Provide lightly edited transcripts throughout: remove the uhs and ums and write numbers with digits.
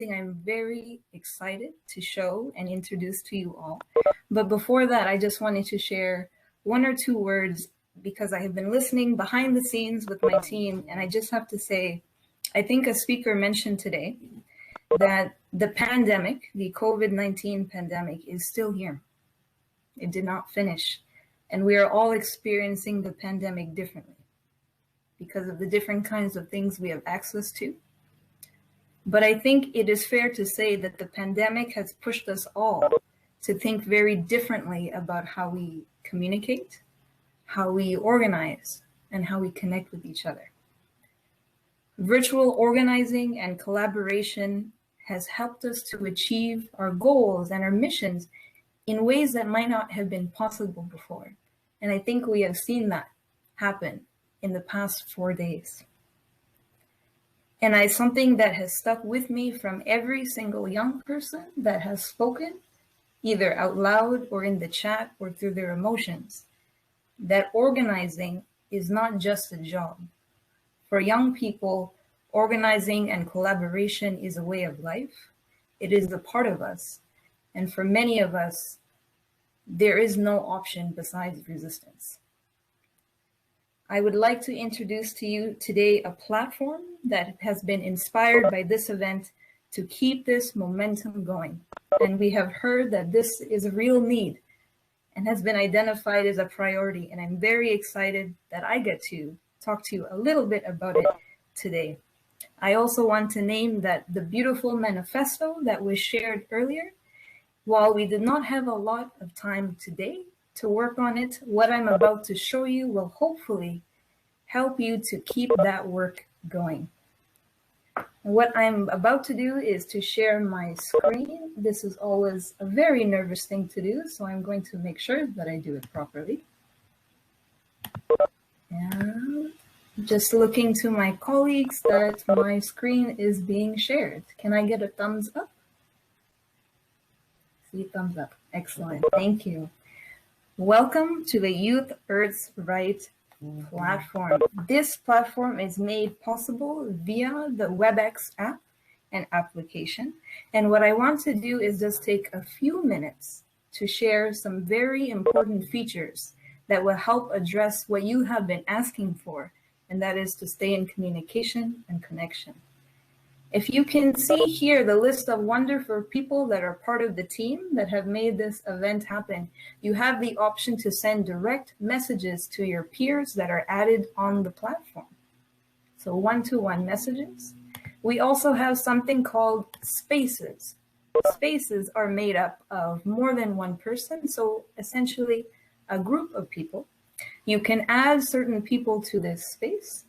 I'm very excited to show and introduce to you all. But before that, I just wanted to share one or two words because I have been listening behind the scenes with my team. And I just have to say, I think a speaker mentioned today that the pandemic, the COVID-19 pandemic, is still here. It did not finish. And we are all experiencing the pandemic differently because of the different kinds of things we have access to. But I think it is fair to say that the pandemic has pushed us all to think very differently about how we communicate, how we organize, and how we connect with each other. Virtual organizing and collaboration has helped us to achieve our goals and our missions in ways that might not have been possible before. And I think we have seen that happen in the past 4 days. And something that has stuck with me from every single young person that has spoken, either out loud or in the chat or through their emotions, that organizing is not just a job. For young people, organizing and collaboration is a way of life. It is a part of us. And for many of us, there is no option besides resistance. I would like to introduce to you today a platform that has been inspired by this event to keep this momentum going. And we have heard that this is a real need and has been identified as a priority. And I'm very excited that I get to talk to you a little bit about it today. I also want to name that the beautiful manifesto that was shared earlier, while we did not have a lot of time today to work on it, what I'm about to show you will hopefully help you to keep that work going. And what I'm about to do is to share my screen. This is always a very nervous thing to do, so I'm going to make sure that I do it properly. And just looking to my colleagues that my screen is being shared. Can I get a thumbs up? See, thumbs up. Excellent. Thank you. Welcome to the Youth Earth's Right platform. This platform is made possible via the WebEx app and application. And what I want to do is just take a few minutes to share some very important features that will help address what you have been asking for, and that is to stay in communication and connection. If you can see here the list of wonderful people that are part of the team that have made this event happen, you have the option to send direct messages to your peers that are added on the platform. So one-to-one messages. We also have something called spaces. Spaces are made up of more than one person, so essentially a group of people. You can add certain people to this space.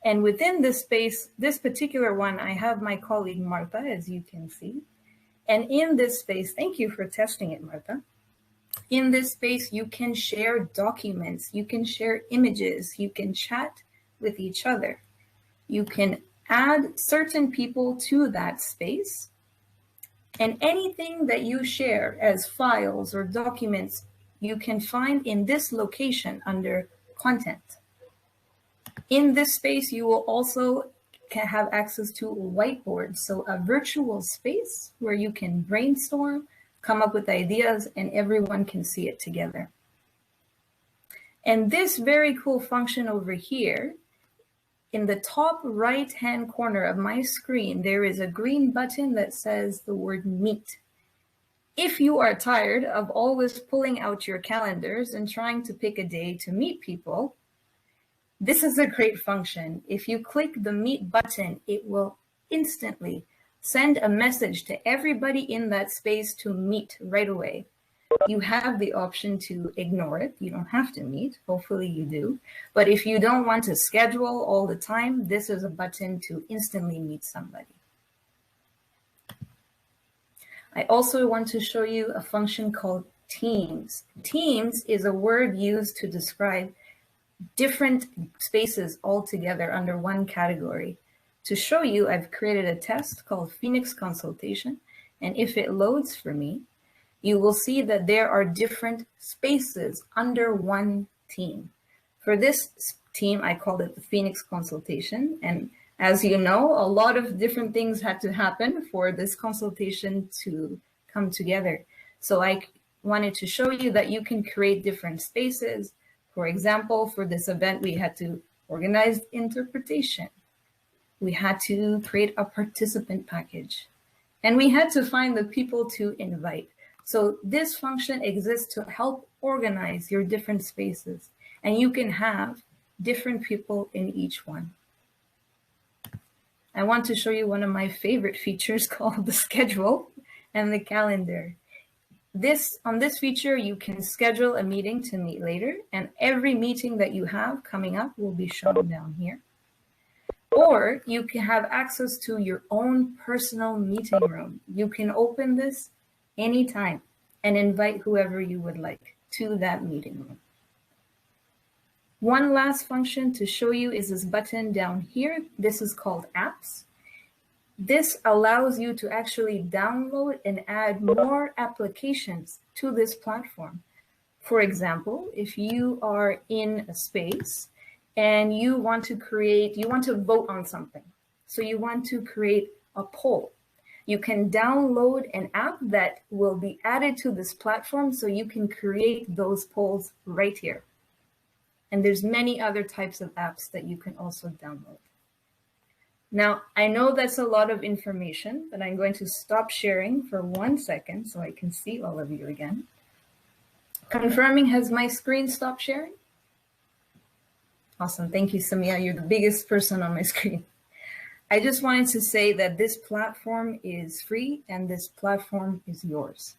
And within this space, this particular one, I have my colleague Martha, as you can see. And in this space, thank you for testing it, Martha. In this space, you can share documents, you can share images, you can chat with each other. You can add certain people to that space. And anything that you share as files or documents, you can find in this location under content. In this space, you will also have access to whiteboards, so a virtual space where you can brainstorm, come up with ideas, and everyone can see it together. And this very cool function over here, in the top right-hand corner of my screen, there is a green button that says the word meet. If you are tired of always pulling out your calendars and trying to pick a day to meet people, this is a great function. If you click the meet button, it will instantly send a message to everybody in that space to meet right away. You have the option to ignore it. You don't have to meet. Hopefully you do. But if you don't want to schedule all the time, this is a button to instantly meet somebody. I also want to show you a function called Teams. Teams is a word used to describe different spaces all together under one category. To show you, I've created a test called Phoenix Consultation, and if it loads for me, you will see that there are different spaces under one team. For this team, I called it the Phoenix Consultation, and As you know, a lot of different things had to happen for this consultation to come together. So I wanted to show you that you can create different spaces. For example, for this event, we had to organize interpretation. We had to create a participant package. And we had to find the people to invite. So this function exists to help organize your different spaces. And you can have different people in each one. I want to show you one of my favorite features called the schedule and the calendar. On this feature, you can schedule a meeting to meet later, and every meeting that you have coming up will be shown down here. Or you can have access to your own personal meeting room. You can open this anytime and invite whoever you would like to that meeting room. One last function to show you is this button down here. This is called apps. This allows you to actually download and add more applications to this platform. For example, if you are in a space and you want to vote on something. So you want to create a poll. You can download an app that will be added to this platform so you can create those polls right here. And there's many other types of apps that you can also download. Now, I know that's a lot of information, but I'm going to stop sharing for 1 second so I can see all of you again. Confirming, has my screen stopped sharing? Awesome, thank you, Samia. You're the biggest person on my screen. I just wanted to say that this platform is free and this platform is yours.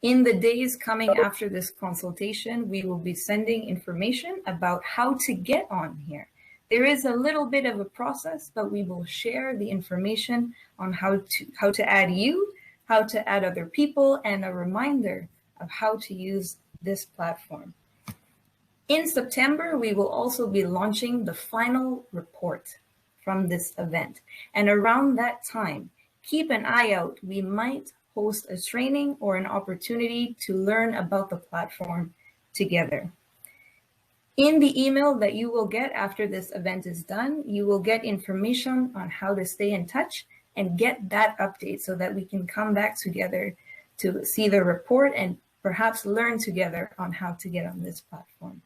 In the days coming after this consultation, we will be sending information about how to get on here. There is a little bit of a process, but we will share the information on how to add you, how to add other people, and a reminder of how to use this platform. In September, we will also be launching the final report from this event. And around that time, keep an eye out. We might host a training or an opportunity to learn about the platform together. In the email that you will get after this event is done, you will get information on how to stay in touch and get that update so that we can come back together to see the report and perhaps learn together on how to get on this platform.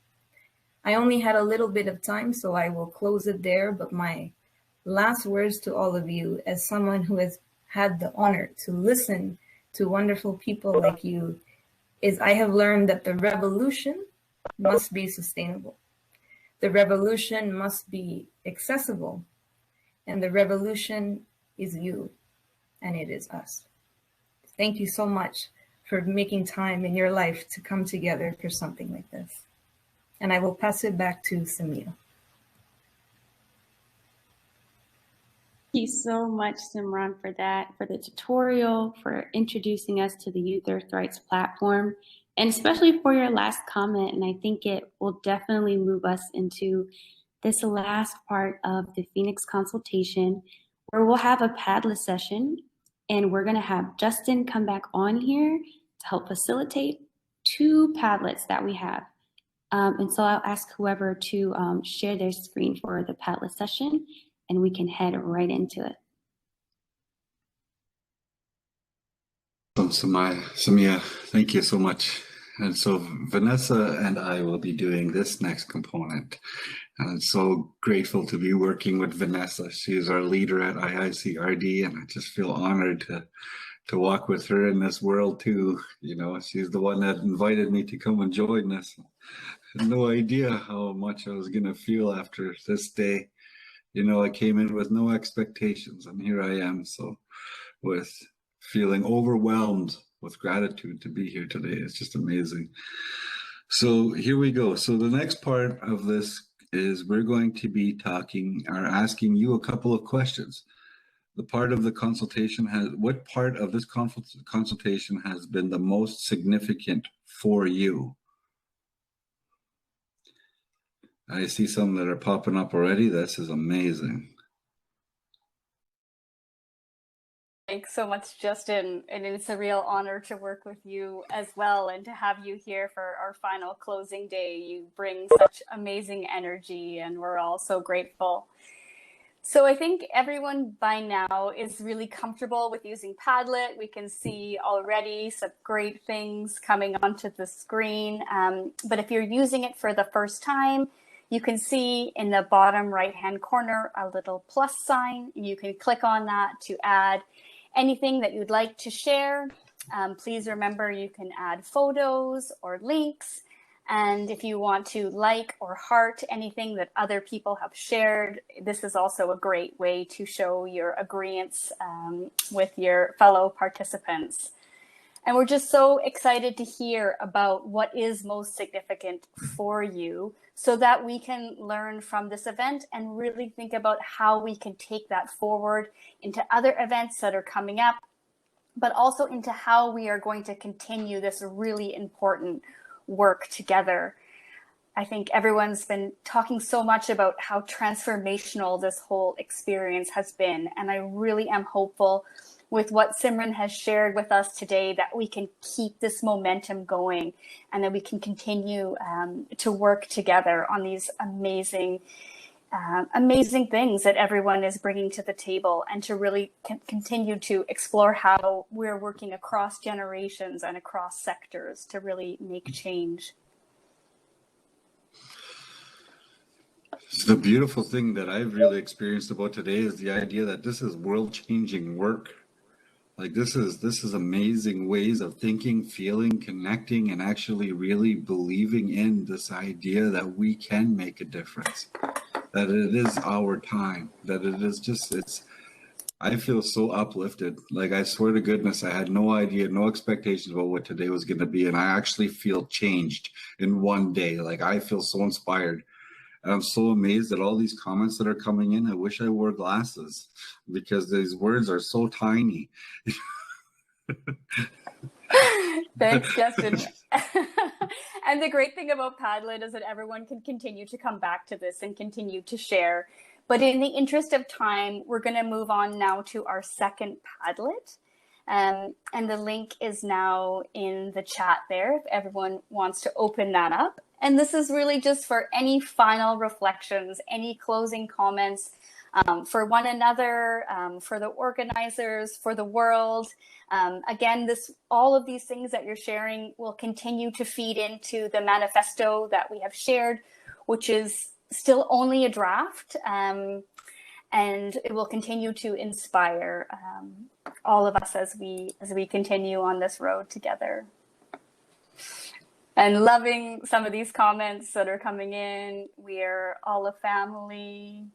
I only had a little bit of time, so I will close it there, but my last words to all of you, as someone who has had the honor to listen to wonderful people like you, is I have learned that the revolution must be sustainable. The revolution must be accessible, and the revolution is you, and it is us. Thank you so much for making time in your life to come together for something like this. And I will pass it back to Samia. Thank you so much, Simran, for that, for the tutorial, for introducing us to the Youth Earth Rights platform, and especially for your last comment. And I think it will definitely move us into this last part of the Phoenix consultation, where we'll have a Padlet session, and we're going to have Justin come back on here to help facilitate 2 Padlets that we have. And so I'll ask whoever to share their screen for the Padlet session, and we can head right into it. Samia, thank you so much. And so Vanessa and I will be doing this next component. And I'm so grateful to be working with Vanessa. She is our leader at IICRD, and I just feel honored to walk with her in this world too. You know, she's the one that invited me to come and join this. I had no idea how much I was gonna feel after this day. You know, I came in with no expectations, and here I am, so with feeling overwhelmed with gratitude to be here today. It's just amazing. So here we go. So the next part of this is we're going to be talking or asking you a couple of questions. The part of the consultation what part of this consultation has been the most significant for you? I see some that are popping up already. This is amazing. Thanks so much, Justin. And it's a real honor to work with you as well and to have you here for our final closing day. You bring such amazing energy, and we're all so grateful. So I think everyone by now is really comfortable with using Padlet. We can see already some great things coming onto the screen. But if you're using it for the first time, you can see in the bottom right-hand corner a little plus sign. You can click on that to add anything that you'd like to share. Please remember you can add photos or links. And if you want to like or heart anything that other people have shared, this is also a great way to show your agreeance with your fellow participants. And we're just so excited to hear about what is most significant for you so that we can learn from this event and really think about how we can take that forward into other events that are coming up, but also into how we are going to continue this really important work together. I think everyone's been talking so much about how transformational this whole experience has been. And I really am hopeful with what Simran has shared with us today that we can keep this momentum going and that we can continue to work together on these amazing things that everyone is bringing to the table, and to really continue to explore how we're working across generations and across sectors to really make change. So the beautiful thing that I've really experienced about today is the idea that this is world-changing work. Like this is amazing ways of thinking, feeling, connecting, and actually really believing in this idea that we can make a difference, that it is our time, that it is just, I feel so uplifted. Like, I swear to goodness, I had no idea, no expectations about what today was going to be. And I actually feel changed in one day. Like, I feel so inspired. And I'm so amazed at all these comments that are coming in. I wish I wore glasses because these words are so tiny. Thanks, Justin. And the great thing about Padlet is that everyone can continue to come back to this and continue to share. But in the interest of time, we're going to move on now to our second Padlet. And the link is now in the chat there if everyone wants to open that up. And this is really just for any final reflections, any closing comments for one another, for the organizers, for the world. Again, all of these things that you're sharing will continue to feed into the manifesto that we have shared, which is still only a draft. And it will continue to inspire all of us as we continue on this road together. And loving some of these comments that are coming in. We're all a family,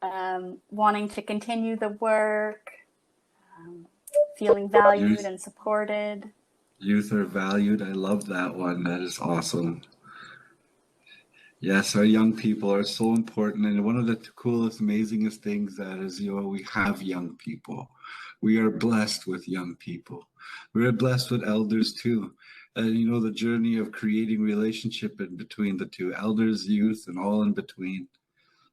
wanting to continue the work, feeling valued and supported. Youth are valued. I love that one. That is awesome. Yes, our young people are so important. And one of the coolest, amazingest things that is, we have young people. We are blessed with young people. We are blessed with elders too. And the journey of creating relationship in between the two, elders, youth, and all in between.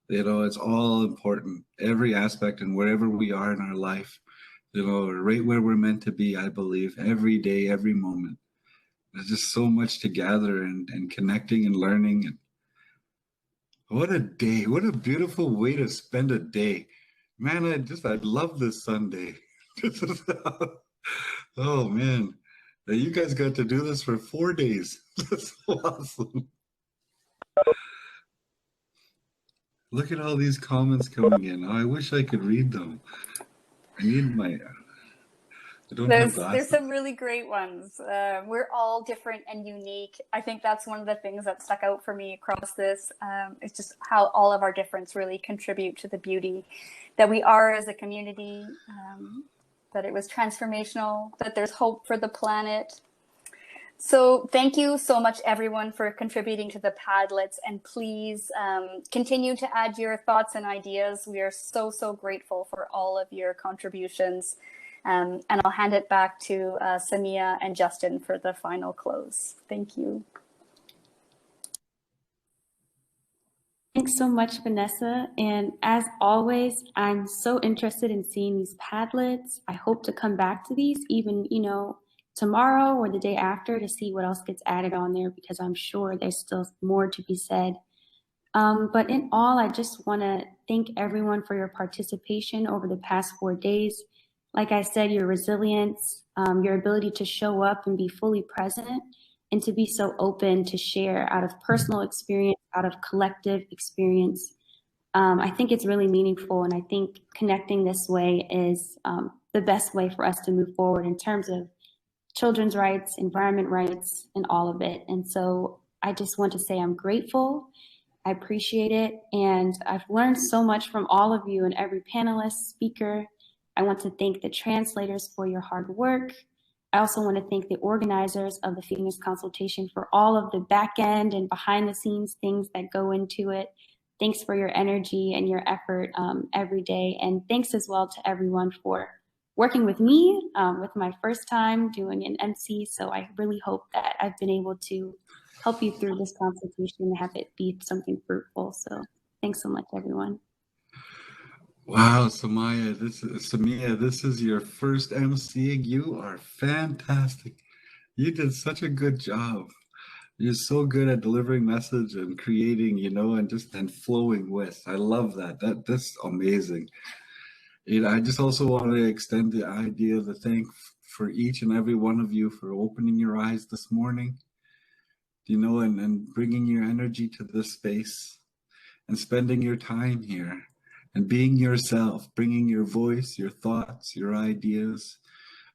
It's all important. Every aspect and wherever we are in our life, right where we're meant to be, I believe, every day, every moment. There's just so much to gather and connecting and learning. And what a day. What a beautiful way to spend a day. Man, I love this Sunday. Oh, man. You guys got to do this for 4 days. That's so awesome. Look at all these comments coming in. Oh, I wish I could read them. I need my... There's some really great ones. We're all different and unique. I think that's one of the things that stuck out for me across this. It's just how all of our difference really contribute to the beauty that we are as a community, that it was transformational, that there's hope for the planet. So thank you so much, everyone, for contributing to the Padlets. And please continue to add your thoughts and ideas. We are so, so grateful for all of your contributions. And I'll hand it back to Samia and Justin for the final close. Thank you. Thanks so much, Vanessa. And as always, I'm so interested in seeing these Padlets. I hope to come back to these even, tomorrow or the day after to see what else gets added on there, because I'm sure there's still more to be said. But in all, I just want to thank everyone for your participation over the past 4 days. Like I said, your resilience, your ability to show up and be fully present, and to be so open to share out of personal experience, out of collective experience. I think it's really meaningful, and I think connecting this way is the best way for us to move forward in terms of children's rights, environment rights, and all of it. And so I just want to say I'm grateful. I appreciate it. And I've learned so much from all of you and every panelist, speaker. I want to thank the translators for your hard work. I also want to thank the organizers of the Phoenix Consultation for all of the back end and behind the scenes things that go into it. Thanks for your energy and your effort every day. And thanks as well to everyone for working with me with my first time doing an MC. So I really hope that I've been able to help you through this consultation and have it be something fruitful. So thanks so much, everyone. Wow, Samaya, Samia, this is your first MCing. You are fantastic. You did such a good job. You're so good at delivering message and creating, and flowing with. I love that. That's amazing. I just also want to extend the idea of the thank for each and every one of you for opening your eyes this morning, and bringing your energy to this space and spending your time here and being yourself, bringing your voice, your thoughts, your ideas,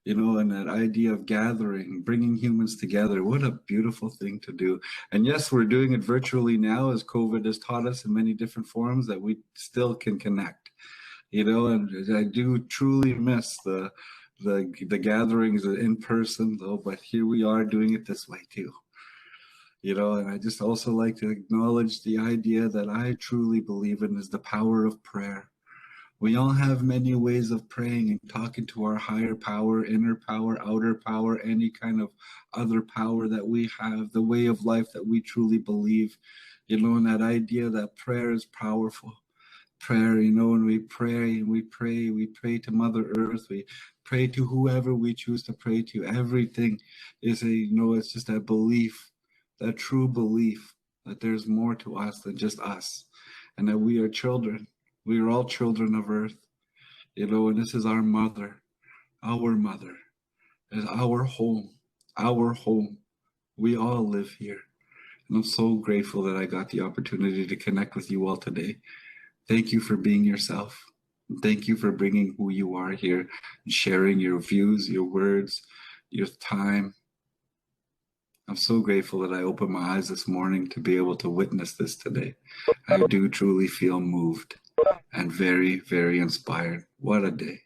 and that idea of gathering, bringing humans together. What a beautiful thing to do. And yes, we're doing it virtually now, as COVID has taught us in many different forms that we still can connect, and I do truly miss the gatherings in person though, but here we are doing it this way too. And I just also like to acknowledge the idea that I truly believe in is the power of prayer. We all have many ways of praying and talking to our higher power, inner power, outer power, any kind of other power that we have, the way of life that we truly believe, and that idea that prayer is powerful. Prayer, when we pray to Mother Earth, we pray to whoever we choose to pray to. Everything is it's just that belief, that true belief that there's more to us than just us, and that we are children. We are all children of Earth, and this is our mother. Our mother is our home, our home. We all live here. And I'm so grateful that I got the opportunity to connect with you all today. Thank you for being yourself. Thank you for bringing who you are here and sharing your views, your words, your time. I'm so grateful that I opened my eyes this morning to be able to witness this today. I do truly feel moved and very, very inspired. What a day.